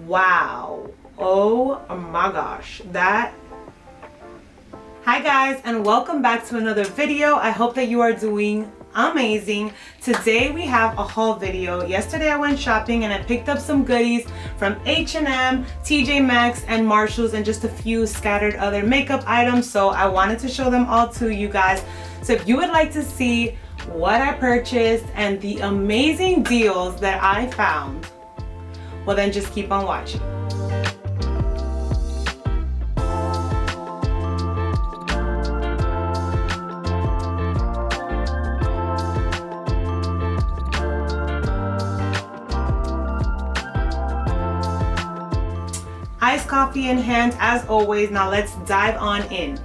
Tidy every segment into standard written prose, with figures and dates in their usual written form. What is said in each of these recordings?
Wow. Oh my gosh. Hi guys, and welcome back to another video. I hope that you are doing amazing. Today we have a haul video. Yesterday I went shopping and I picked up some goodies from H&M, TJMAXX, and Marshalls, and just a few scattered other makeup items. So I wanted to show them all to you guys. So if you would like to see what I purchased and the amazing deals that I found, well then just keep on watching. Iced coffee in hand as always. Now let's dive on in.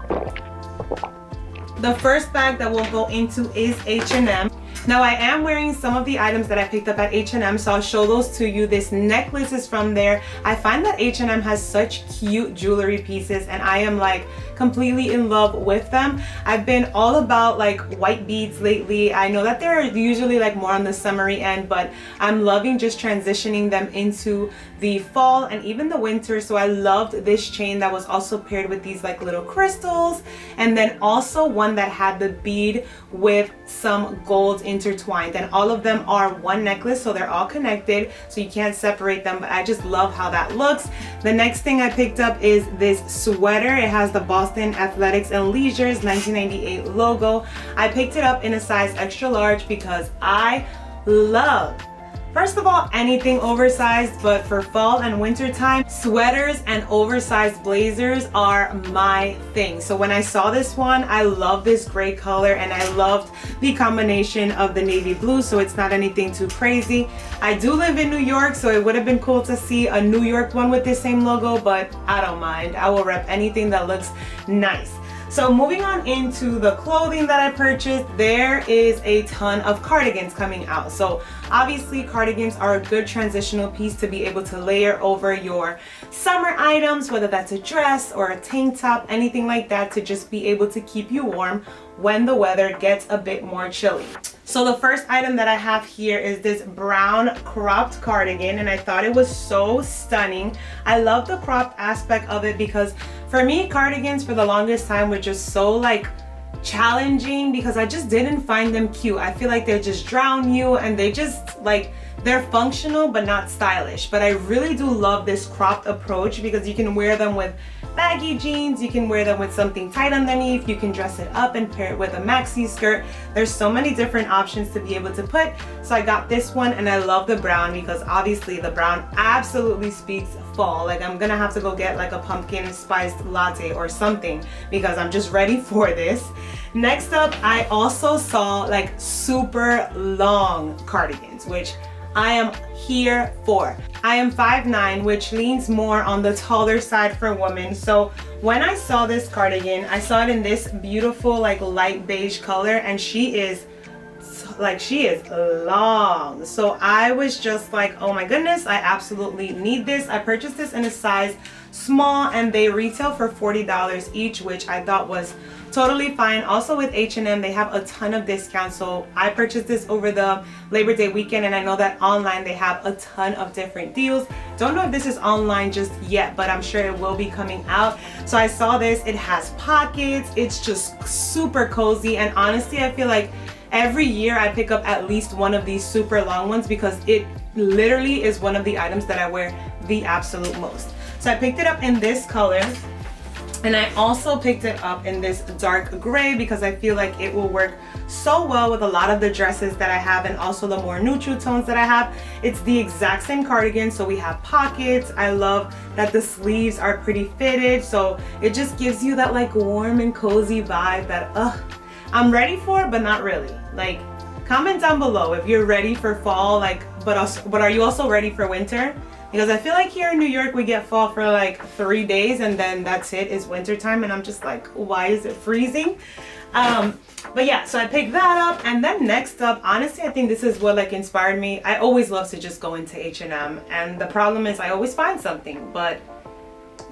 The first bag that we'll go into is H&M. Now I am wearing some of the items that I picked up at H&M, so I'll show those to you. This necklace is from there. I find that H&M has such cute jewelry pieces and I am like completely in love with them. I've been all about like white beads lately. I know that they're usually like more on the summery end, but I'm loving just transitioning them into the fall and even the winter. So I loved this chain that was also paired with these like little crystals, and then also one that had the bead with some gold intertwined, and all of them are one necklace, so they're all connected, so you can't separate them, but I just love how that looks. The next thing I picked up is this sweater. It has the Boston Athletics and Leisure's 1998 logo. I picked it up in a size extra large because I love, first of all, anything oversized, but for fall and winter time, sweaters and oversized blazers are my thing. So when I saw this one, I love this gray color and I loved the combination of the navy blue, so it's not anything too crazy. I do live in New York, so it would have been cool to see a New York one with this same logo, but I don't mind. I will rep anything that looks nice. So moving on into the clothing that I purchased, there is a ton of cardigans coming out. So obviously cardigans are a good transitional piece to be able to layer over your summer items, whether that's a dress or a tank top, anything like that, to just be able to keep you warm when the weather gets a bit more chilly. So the first item that I have here is this brown cropped cardigan, and I thought it was so stunning. I love the cropped aspect of it because for me, cardigans for the longest time were just so like challenging because I just didn't find them cute. I feel like they just drown you and they just like, they're functional but not stylish. But I really do love this cropped approach because you can wear them with baggy jeans, you can wear them with something tight underneath, you can dress it up and pair it with a maxi skirt. There's so many different options to be able to put. So I got this one and I love the brown because obviously the brown absolutely speaks fall. Like I'm gonna have to go get like a pumpkin spiced latte or something because I'm just ready for this. Next up, I also saw like super long cardigans, which I am here for. I am 5'9", which leans more on the taller side for women. So when I saw this cardigan, I saw it in this beautiful like light beige color, and she is long. So I was just like, oh my goodness, I absolutely need this. I purchased this in a size small and they retail for $40 each, which I thought was totally fine. Also with H&M, they have a ton of discounts. So I purchased this over the Labor Day weekend, and I know that online they have a ton of different deals. Don't know if this is online just yet, but I'm sure it will be coming out. So I saw this. It has pockets. It's just super cozy, and honestly I feel like every year I pick up at least one of these super long ones because it literally is one of the items that I wear the absolute most. So I picked it up in this color, and I also picked it up in this dark gray because I feel like it will work so well with a lot of the dresses that I have and also the more neutral tones that I have. It's the exact same cardigan, so we have pockets. I love that the sleeves are pretty fitted, so it just gives you that like warm and cozy vibe that I'm ready for, but not really. Like, comment down below if you're ready for fall, like, but are you also ready for winter? Because I feel like here in New York we get fall for like 3 days and then that's it, is winter time, and I'm just like, why is it freezing? But yeah, so I picked that up, and then next up, honestly I think this is what like inspired me. I always love to just go into H&M, and the problem is I always find something, but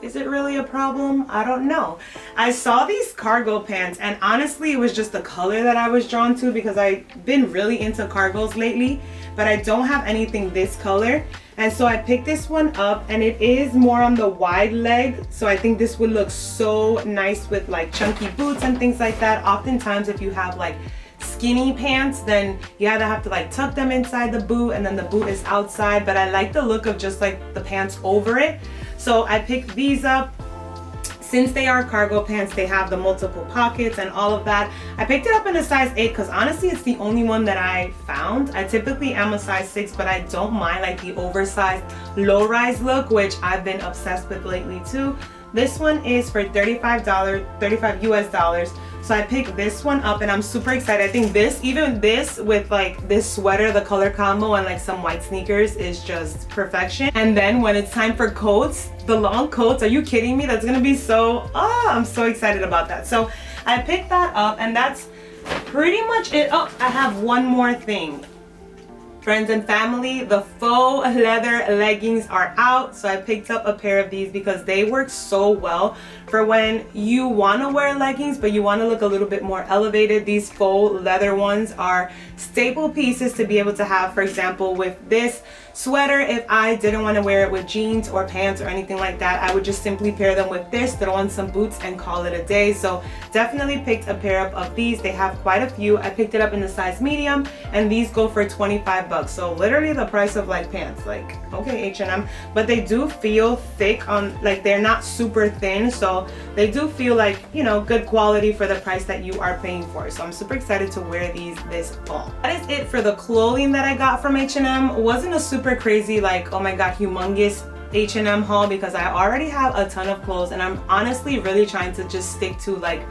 is it really a problem? I don't know. I saw these cargo pants, and honestly it was just the color that I was drawn to because I've been really into cargos lately, but I don't have anything this color. And so I picked this one up, and it is more on the wide leg. So I think this would look so nice with like chunky boots and things like that. Oftentimes if you have like skinny pants, then you either have to like tuck them inside the boot and then the boot is outside, but I like the look of just like the pants over it. So I picked these up. Since they are cargo pants, they have the multiple pockets and all of that. I picked it up in a size 8 because honestly it's the only one that I found. I typically am a size 6, but I don't mind like the oversized low-rise look, which I've been obsessed with lately too. This one is for $35 US dollars. So I picked this one up and I'm super excited. I think this, even this with like this sweater, the color combo, and like some white sneakers is just perfection. And then when it's time for coats, the long coats, are you kidding me? That's gonna be so, I'm so excited about that. So I picked that up and that's pretty much it. Oh, I have one more thing. Friends and family, the faux leather leggings are out. So I picked up a pair of these because they work so well for when you want to wear leggings but you want to look a little bit more elevated. These faux leather ones are staple pieces to be able to have, for example, with this sweater. If I didn't want to wear it with jeans or pants or anything like that, I would just simply pair them with this, throw on some boots and call it a day. So definitely picked a pair of these. They have quite a few. I picked it up in the size medium and these go for 25 bucks. So literally the price of like pants. Like, okay, H&M, but they do feel thick on, like they're not super thin, so they do feel like, you know, good quality for the price that you are paying for. So I'm super excited to wear these this fall. That is it for the clothing that I got from H&M. Wasn't a super crazy like, oh my god, humongous H&M haul because I already have a ton of clothes and I'm honestly really trying to just stick to like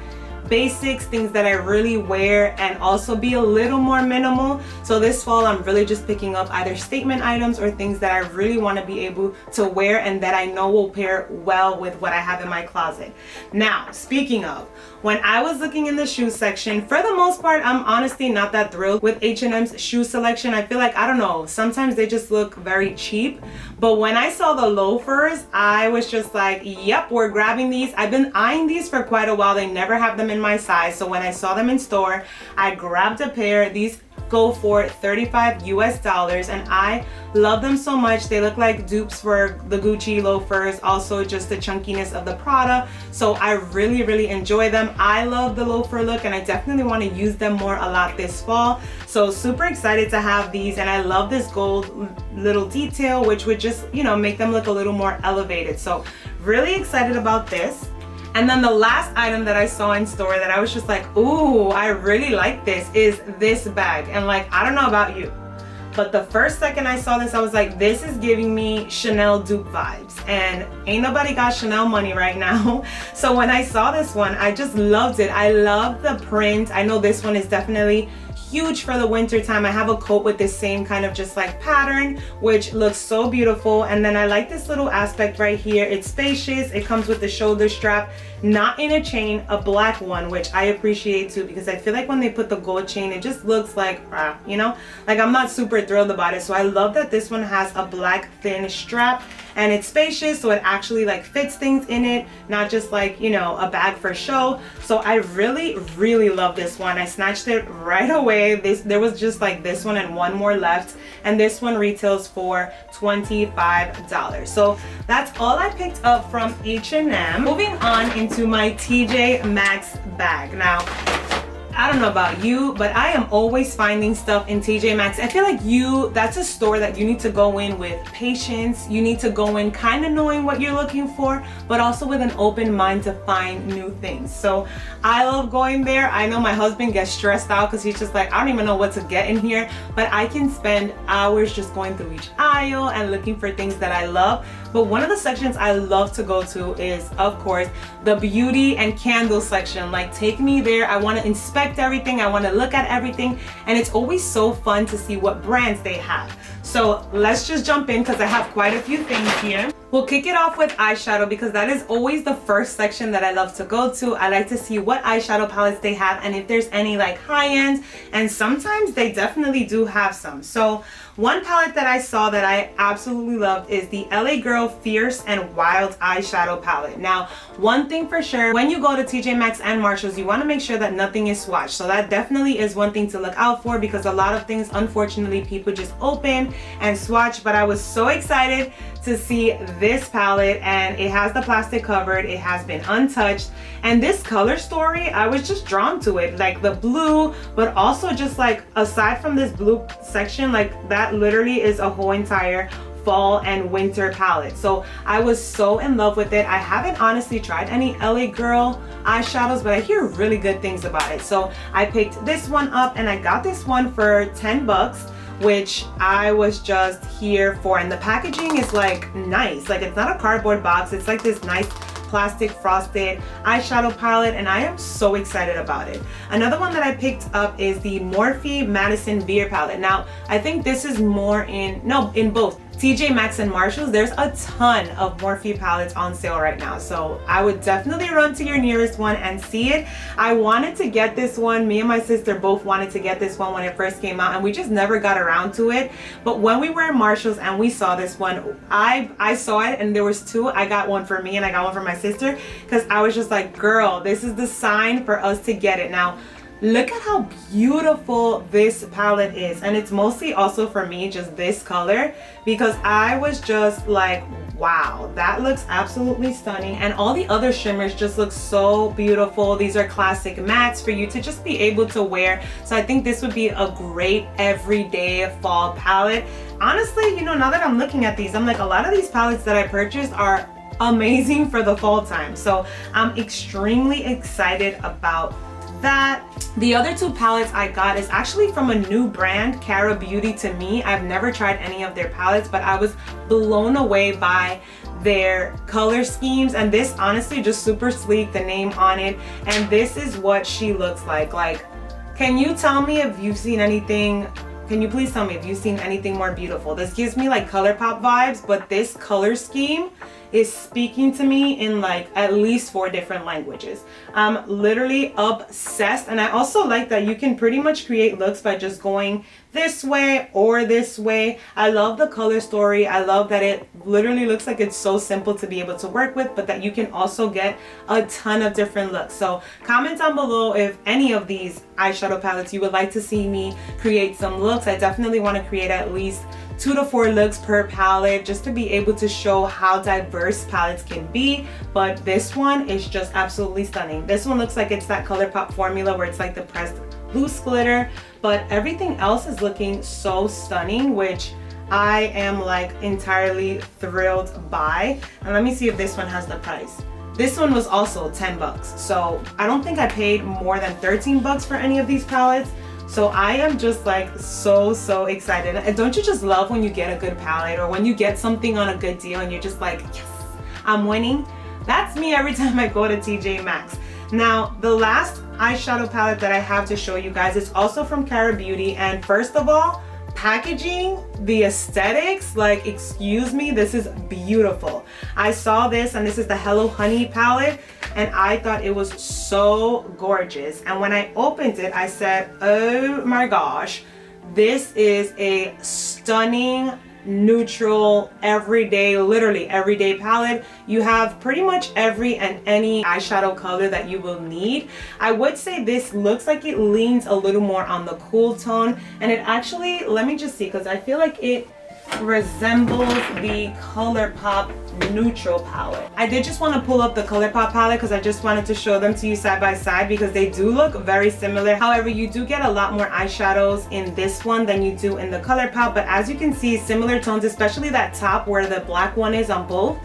basics, things that I really wear, and also be a little more minimal. So this fall I'm really just picking up either statement items or things that I really want to be able to wear and that I know will pair well with what I have in my closet. Now, speaking of, when I was looking in the shoe section, for the most part I'm honestly not that thrilled with H&M's shoe selection. I feel like, I don't know, sometimes they just look very cheap, but when I saw the loafers I was just like, yep, we're grabbing these. I've been eyeing these for quite a while. They never have them in my size, so when I saw them in store I grabbed a pair. These go for 35 US dollars and I love them so much. They look like dupes for the Gucci loafers, also just the chunkiness of the Prada, so I really enjoy them. I love the loafer look and I definitely want to use them more a lot this fall, so super excited to have these. And I love this gold little detail which would just, you know, make them look a little more elevated, so really excited about this. And then the last item that I saw in store that I was just like, ooh, I really like this, is this bag. And like, I don't know about you, but the first second I saw this, I was like, this is giving me Chanel dupe vibes. And ain't nobody got Chanel money right now. So when I saw this one, I just loved it. I love the print. I know this one is definitely huge for the winter time. I have a coat with this same kind of just like pattern which looks so beautiful. And then I like this little aspect right here. It's spacious. It comes with the shoulder strap, not in a chain, a black one, which I appreciate too because I feel like when they put the gold chain it just looks like, you know, like I'm not super thrilled about it. So I love that this one has a black thin strap and it's spacious, so it actually like fits things in it, not just like, you know, a bag for show. So I really love this one. I snatched it right away. There was just like this one and one more left, and this one retails for $25. So that's all I picked up from H&M. Moving on into my TJMAXX bag. Now, I don't know about you, but I am always finding stuff in TJMAXX. I feel like that's a store that you need to go in with patience. You need to go in kind of knowing what you're looking for, but also with an open mind to find new things. So I love going there. I know my husband gets stressed out because he's just like, I don't even know what to get in here, but I can spend hours just going through each aisle and looking for things that I love. But one of the sections I love to go to is, of course, the beauty and candle section. Like, take me there. I want to inspect everything. I want to look at everything. And it's always so fun to see what brands they have. So let's just jump in because I have quite a few things here. We'll kick it off with eyeshadow because that is always the first section that I love to go to. I like to see what eyeshadow palettes they have and if there's any like high-end, and sometimes they definitely do have some. So one palette that I saw that I absolutely loved is the LA Girl Fierce and Wild eyeshadow palette. Now, one thing for sure, when you go to TJMAXX and Marshalls, you want to make sure that nothing is swatched. So that definitely is one thing to look out for because a lot of things, unfortunately, people just open and swatch, but I was so excited to see this palette, and it has the plastic covered, it has been untouched, and this color story, I was just drawn to it, like the blue, but also just like aside from this blue section, like that literally is a whole entire fall and winter palette. So I was so in love with it. I haven't honestly tried any LA Girl eyeshadows, but I hear really good things about it. So I picked this one up, and I got this one for 10 bucks, which I was just here for. And the packaging is like nice, like it's not a cardboard box, it's like this nice plastic frosted eyeshadow palette, and I am so excited about it. Another one that I picked up is the Morphe Madison Beer palette. Now I think this is more in both TJMAXX and Marshalls. There's a ton of Morphe palettes on sale right now, so I would definitely run to your nearest one and see it. I wanted to get this one, me and my sister both wanted to get this one when it first came out, and we just never got around to it. But when we were in Marshalls and we saw this one, I saw it, and there was two. I got one for me and I got one for my sister, because I was just like, girl, this is the sign for us to get it. Now look at how beautiful this palette is, and it's mostly also for me just this color, because I was just like, wow, that looks absolutely stunning. And all the other shimmers just look so beautiful. These are classic mattes for you to just be able to wear, so I think this would be a great everyday fall palette. Honestly, you know, now that I'm looking at these, I'm like, a lot of these palettes that I purchased are amazing for the fall time, so I'm extremely excited about that. The other two palettes I got is actually from a new brand, Cara Beauty. To me, I've never tried any of their palettes, but I was blown away by their color schemes, and this honestly just super sleek, the name on it, and this is what she looks like. Like, can you tell me if you've seen anything? Can you please tell me if you've seen anything more beautiful? This gives me like ColourPop vibes, but this color scheme is speaking to me in like at least 4 different languages. I'm literally obsessed, and I also like that you can pretty much create looks by just going this way or this way. I love the color story. I love that it literally looks like it's so simple to be able to work with, but that you can also get a ton of different looks. So comment down below if any of these eyeshadow palettes you would like to see me create some looks. I definitely want to create at least 2 to 4 looks per palette, just to be able to show how diverse palettes can be. But this one is just absolutely stunning. This one looks like it's that ColourPop formula where it's like the pressed loose glitter, but everything else is looking so stunning, which I am like entirely thrilled by. And let me see if this one has the price. This one was also 10 bucks, so I don't think I paid more than 13 bucks for any of these palettes. So I am just like so excited. And don't you just love when you get a good palette, or when you get something on a good deal and you're just like, yes, I'm winning? That's me every time I go to TJMAXX. Now, the last eyeshadow palette that I have to show you guys is also from Cara Beauty, and first of all, packaging, the aesthetics, like, excuse me, this is beautiful. I saw this, and this is the Hello Honey palette, and I thought it was so gorgeous. And when I opened it, I said, oh my gosh, this is a stunning neutral everyday, literally everyday palette. You have pretty much every and any eyeshadow color that you will need. I would say this looks like it leans a little more on the cool tone, and it actually, let me just see, because I feel like it resembles the ColourPop neutral palette. I did just want to pull up the ColourPop palette because I just wanted to show them to you side by side, because they do look very similar. However, you do get a lot more eyeshadows in this one than you do in the ColourPop, but as you can see, similar tones, especially that top where the black one is on both.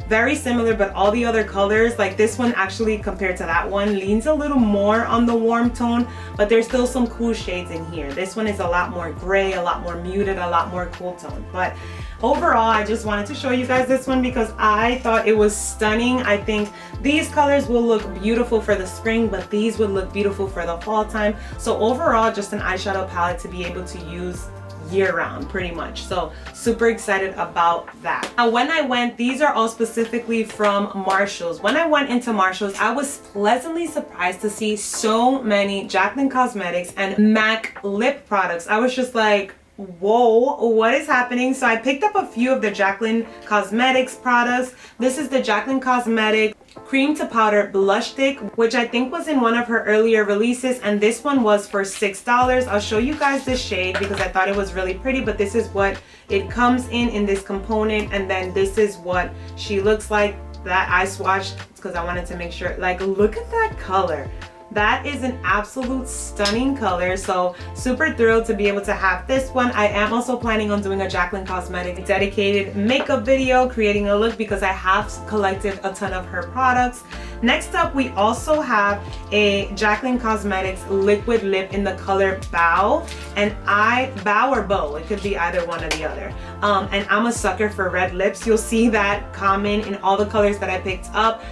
Very similar, but all the other colors, like this one actually compared to that one, leans a little more on the warm tone, but there's still some cool shades in here. This one is a lot more gray, a lot more muted, a lot more cool tone. But overall, I just wanted to show you guys this one because I thought it was stunning. I think these colors will look beautiful for the spring, but these would look beautiful for the fall time. So overall, just an eyeshadow palette to be able to use year-round pretty much. So super excited about that. Now when I went, these are all specifically from Marshalls. When I went into Marshalls, I was pleasantly surprised to see so many Jaclyn Cosmetics and MAC lip products. I was just like, whoa, what is happening? So I picked up a few of the Jaclyn Cosmetics products. This is the Jaclyn Cosmetics cream to powder blush stick, which I think was in one of her earlier releases, and this one was for $6. I'll show you guys the shade because I thought it was really pretty, but this is what it comes in this component, and then this is what she looks like. That I swatched because I wanted to make sure, like, look at that color. That is an absolute stunning color, so super thrilled to be able to have this one. I am also planning on doing a Jaclyn Cosmetics dedicated makeup video, creating a look, because I have collected a ton of her products. Next up, we also have a Jaclyn Cosmetics liquid lip in the color Bow, and Bow or Bow, it could be either one or the other. And I'm a sucker for red lips. You'll see that common in all the colors that I picked up.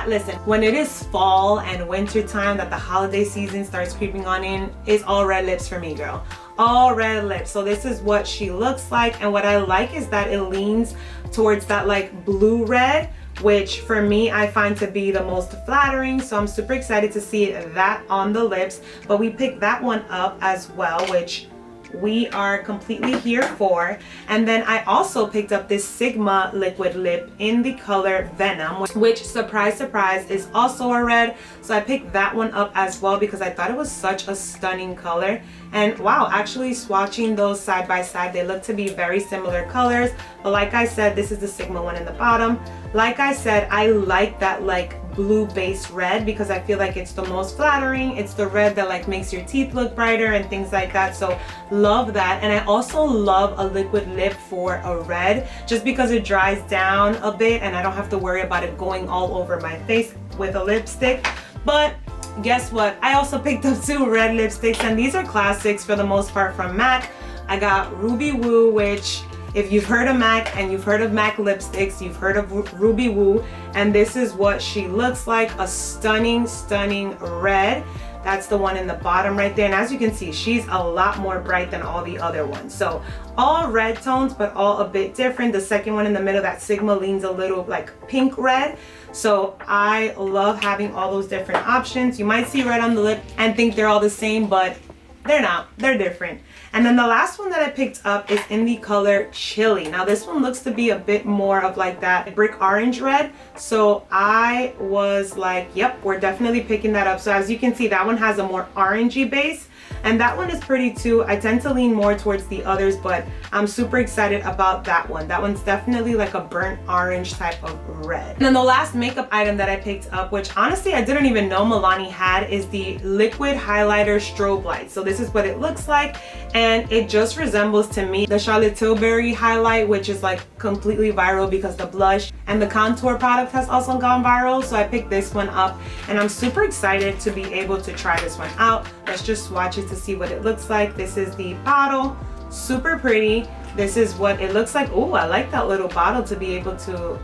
Listen, when it is fall and winter time, that the holiday season starts creeping on in, it's all red lips for me, girl. All red lips. So this is what she looks like, and what I like is that it leans towards that like blue red, which for me I find to be the most flattering. So I'm super excited to see that on the lips. But we picked that one up as well, which we are completely here for. And then I also picked up this Sigma liquid lip in the color Venom, which, surprise surprise, is also a red. So I picked that one up as well because I thought it was such a stunning color. And wow, actually swatching those side by side, they look to be very similar colors. But like I said, this is the Sigma one in the bottom. Like I said, I like that like blue base red because I feel like it's the most flattering. It's the red that like makes your teeth look brighter and things like that. So love that. And I also love a liquid lip for a red, just because it dries down a bit and I don't have to worry about it going all over my face with a lipstick. But guess what? I also picked up 2 red lipsticks, and these are classics for the most part from MAC. I got Ruby Woo, which, if you've heard of MAC and you've heard of MAC lipsticks, you've heard of Ruby Woo, and this is what she looks like, a stunning, stunning red. That's the one in the bottom right there, and as you can see, she's a lot more bright than all the other ones. So all red tones, but all a bit different. The second one in the middle, that Sigma, leans a little like pink red. So I love having all those different options. You might see red on the lip and think they're all the same, but they're not, they're different. And then the last one that I picked up is in the color Chili. Now this one looks to be a bit more of like that brick orange red. So I was like, yep, we're definitely picking that up. So as you can see, that one has a more orangey base, and that one is pretty too. I tend to lean more towards the others, but I'm super excited about that one. That one's definitely like a burnt orange type of red. And then the last makeup item that I picked up, which honestly I didn't even know Milani had, is the liquid highlighter strobe light. So this is what it looks like, and it just resembles to me the Charlotte Tilbury highlight, which is like completely viral because the blush and the contour product has also gone viral. So I picked this one up, and I'm super excited to be able to try this one out. Let's just swatch it to see what it looks like. This is the bottle, super pretty. This is what it looks like. Oh, I like that little bottle to be able to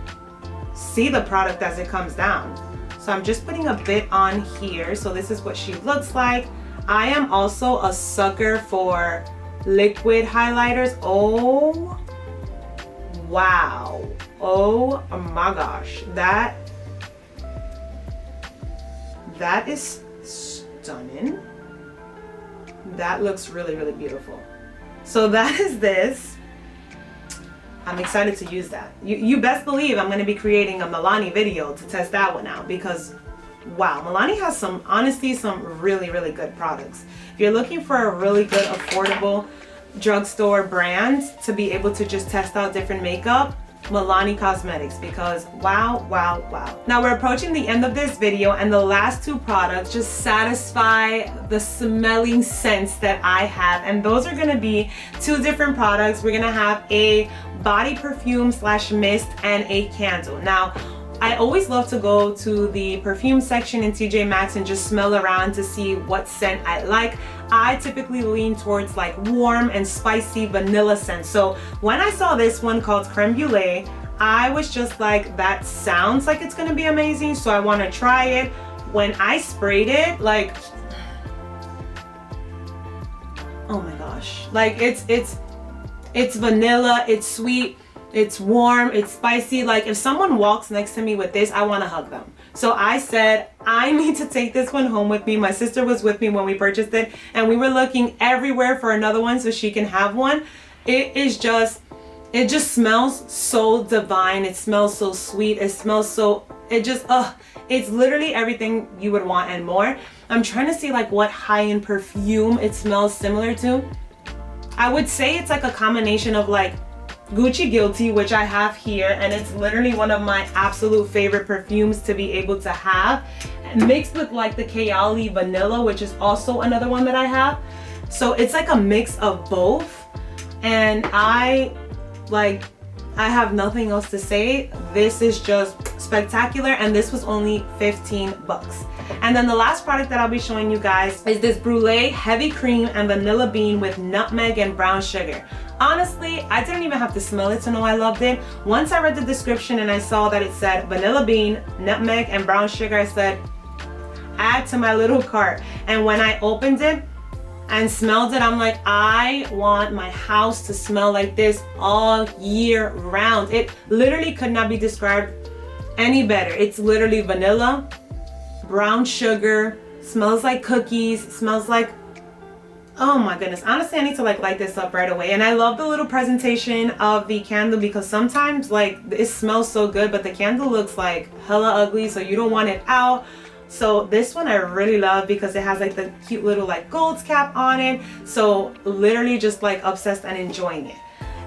see the product as it comes down. So I'm just putting a bit on here. So this is what she looks like. I am also a sucker for liquid highlighters. Oh wow, oh my gosh, that is stunning. That looks really, really beautiful. So that is this. I'm excited to use that. You best believe I'm going to be creating a Milani video to test that one out, because wow, Milani has some, honestly, some really, really good products. If you're looking for a really good, affordable drugstore brand to be able to just test out different makeup, Milani Cosmetics, because wow, wow, wow. Now we're approaching the end of this video, and the last 2 products just satisfy the smelling sense that I have, and those are gonna be 2 different products. We're gonna have a body perfume / mist and a candle. Now I always love to go to the perfume section in TJMAXX and just smell around to see what scent I like. I typically lean towards like warm and spicy vanilla scents. So when I saw this one called Creme Brulee, I was just like, that sounds like it's gonna be amazing, so I wanna try it. When I sprayed it, like, oh my gosh. Like it's vanilla, it's sweet, it's warm, it's spicy. Like if someone walks next to me with this, I want to hug them. So I said, I need to take this one home with me. My sister was with me when we purchased it, and we were looking everywhere for another one so she can have one. It is just It just smells so divine. It smells so sweet. It smells so, it just, it's literally everything you would want and more. I'm trying to see like what high-end perfume it smells similar to. I would say it's like a combination of like Gucci Guilty, which I have here, and it's literally one of my absolute favorite perfumes to be able to have, mixed with like the Kayali Vanilla, which is also another one that I have. So it's like a mix of both, and I have nothing else to say. This is just spectacular, and this was only 15 bucks. And then the last product that I'll be showing you guys is this Brulee Heavy Cream and Vanilla Bean with nutmeg and brown sugar. Honestly, I didn't even have to smell it to know I loved it. Once I read the description and I saw that it said vanilla bean, nutmeg, and brown sugar, I said, add to my little cart. And when I opened it and smelled it, I'm like, I want my house to smell like this all year round. It literally could not be described any better. It's literally vanilla, brown sugar, smells like cookies, smells like, oh my goodness. Honestly, I need to like light this up right away. And I love the little presentation of the candle, because sometimes like it smells so good, but the candle looks like hella ugly, so you don't want it out. So this one I really love because it has like the cute little like gold cap on it. So literally just like obsessed and enjoying it.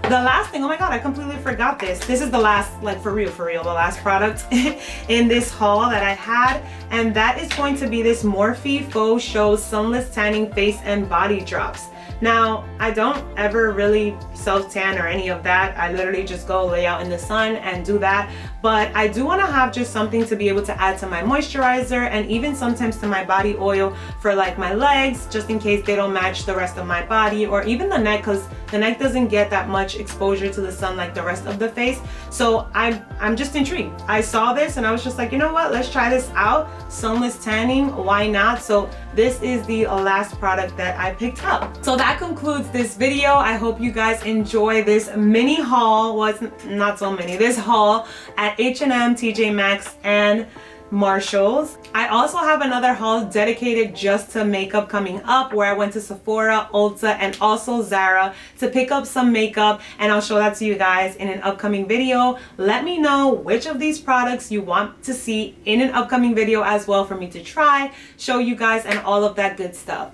The last thing, oh my god, I completely forgot this. This is the last, like for real, the last product in this haul that I had. And that is going to be this Morphe Faux Show Sunless Tanning Face and Body Drops. Now, I don't ever really self-tan or any of that. I literally just go lay out in the sun and do that. But I do want to have just something to be able to add to my moisturizer, and even sometimes to my body oil for like my legs, just in case they don't match the rest of my body, or even the neck, because the neck doesn't get that much exposure to the sun like the rest of the face. So I'm just intrigued. I saw this and I was just like, you know what, let's try this out. Sunless tanning, why not? So this is the last product that I picked up. So that concludes this video. I hope you guys enjoy this mini haul. Well, it's not so mini. This haul at H&M, TJMAXX, and Marshalls. I also have another haul dedicated just to makeup coming up, where I went to Sephora, Ulta, and also Zara to pick up some makeup, and I'll show that to you guys in an upcoming video. Let me know which of these products you want to see in an upcoming video as well, for me to try, show you guys, and all of that good stuff.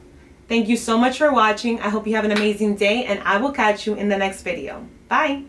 Thank you so much for watching. I hope you have an amazing day, and I will catch you in the next video. Bye!